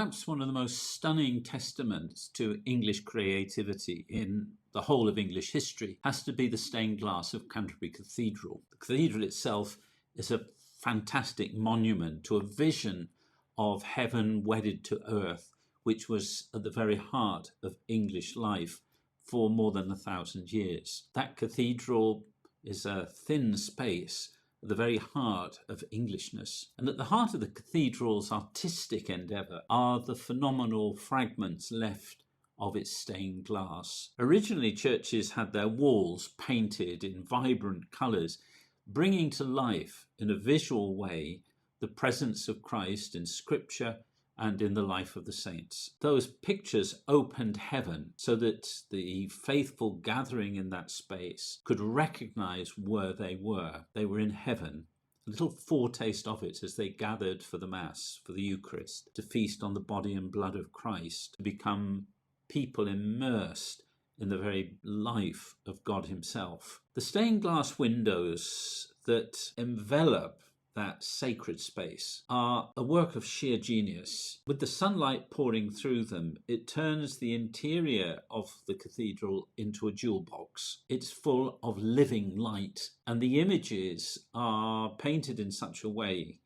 Perhaps one of the most stunning testaments to English creativity in the whole of English history has to be the stained glass of Canterbury Cathedral. The cathedral itself is a fantastic monument to a vision of heaven wedded to earth, which was at the very heart of English life for more than 1,000 years. That cathedral is a thin space at the very heart of Englishness. And at the heart of the cathedral's artistic endeavour are the phenomenal fragments left of its stained glass. Originally, churches had their walls painted in vibrant colours, bringing to life in a visual way the presence of Christ in Scripture and in the life of the saints. Those pictures opened heaven so that the faithful gathering in that space could recognize where they were. They were in heaven. A little foretaste of it as they gathered for the Mass, for the Eucharist, to feast on the body and blood of Christ, to become people immersed in the very life of God himself. The stained glass windows that envelop that sacred space are a work of sheer genius. With the sunlight pouring through them, it turns the interior of the cathedral into a jewel box. It's full of living light, and the images are painted in such a way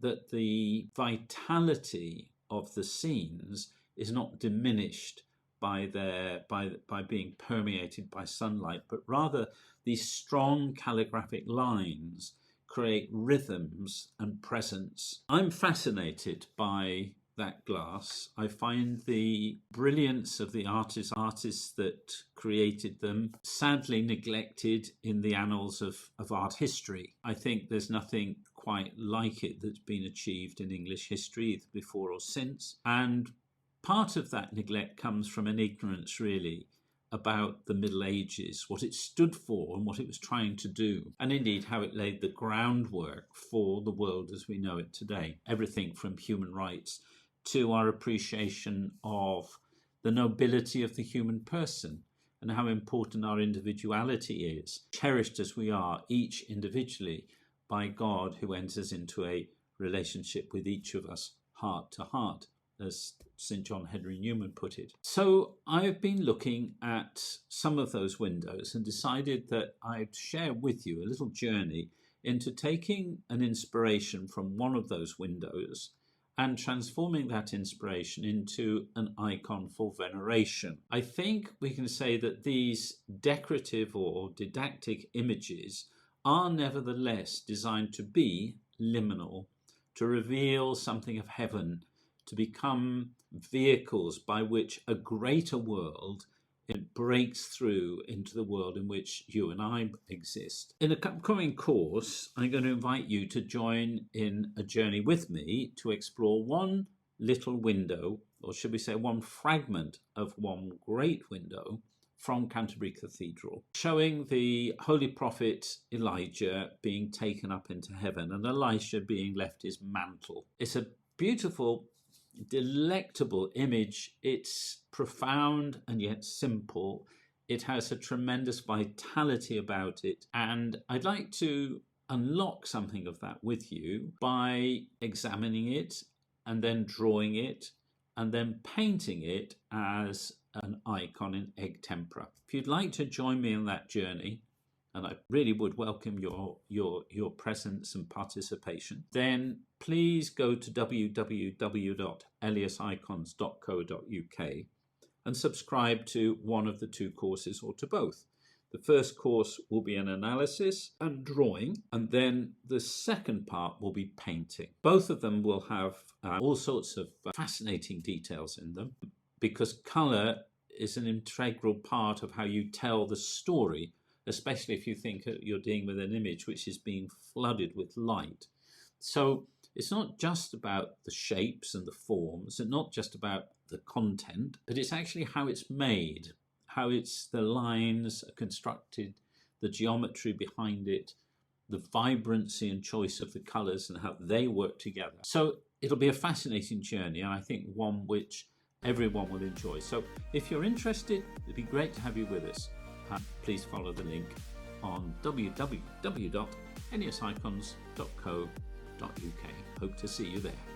that the vitality of the scenes is not diminished by being permeated by sunlight, but rather these strong calligraphic lines create rhythms and presence. I'm fascinated by that glass. I find the brilliance of the artists that created them sadly neglected in the annals of art history. I think there's nothing quite like it that's been achieved in English history, either before or since. And part of that neglect comes from an ignorance, really, about the Middle Ages, what it stood for and what it was trying to do, and indeed how it laid the groundwork for the world as we know it today. Everything from human rights to our appreciation of the nobility of the human person and how important our individuality is, cherished as we are, each individually, by God, who enters into a relationship with each of us heart to heart, as St. John Henry Newman put it. So I've been looking at some of those windows and decided that I'd share with you a little journey into taking an inspiration from one of those windows and transforming that inspiration into an icon for veneration. I think we can say that these decorative or didactic images are nevertheless designed to be liminal, to reveal something of heaven, to become vehicles by which a greater world breaks through into the world in which you and I exist. In the upcoming course, I'm going to invite you to join in a journey with me to explore one little window, or should we say one fragment of one great window from Canterbury Cathedral, showing the holy prophet Elijah being taken up into heaven and Elisha being left his mantle. It's a beautiful, delectable image. It's profound and yet simple. It has a tremendous vitality about it, and I'd like to unlock something of that with you by examining it and then drawing it and then painting it as an icon in egg tempera. If you'd like to join me on that journey, and I really would welcome your presence and participation, then please go to www.eliasicons.co.uk and subscribe to one of the two courses or to both. The first course will be an analysis and drawing, and then the second part will be painting. Both of them will have all sorts of fascinating details in them, because colour is an integral part of how you tell the story, especially if you think you're dealing with an image which is being flooded with light. So it's not just about the shapes and the forms, and not just about the content, but it's actually how it's made, how the lines are constructed, the geometry behind it, the vibrancy and choice of the colours and how they work together. So it'll be a fascinating journey, and I think one which everyone will enjoy. So if you're interested, it'd be great to have you with us. Please follow the link on www.eliasicons.co.uk. Hope to see you there.